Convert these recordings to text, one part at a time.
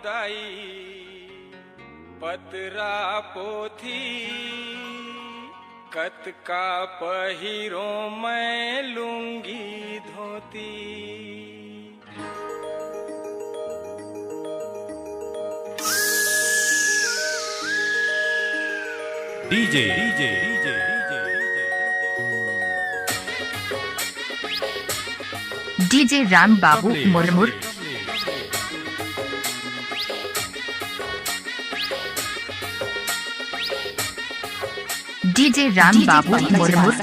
दाई पतरा पोथी कत का पहिरो मैं लूंगी धोती। डीजे डीजे राम बाबू मुरमुर। डीजे राम बाबू मुरमुर।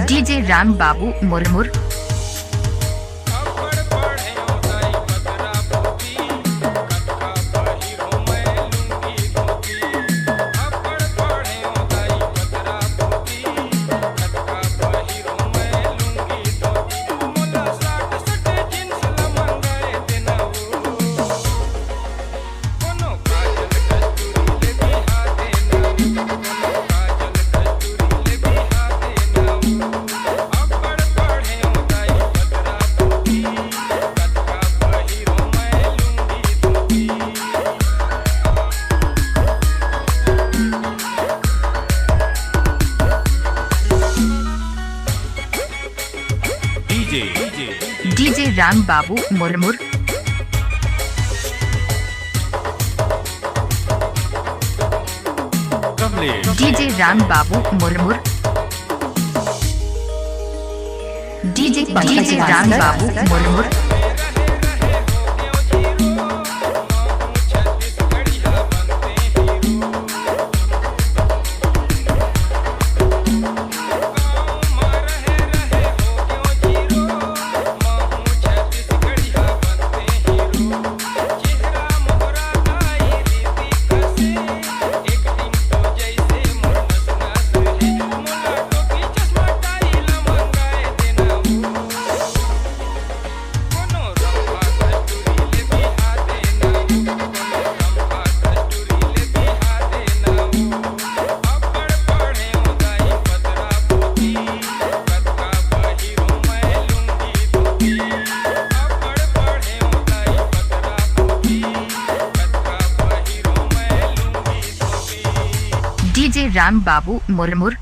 डीजे राम बाबू मुरमुर। डीजे राम बाबू मुरमुर। डीजे राम बाबू मुरमुर। डीजे राम बाबू मुरमुर। डीजे राम बाबू मुरमुर।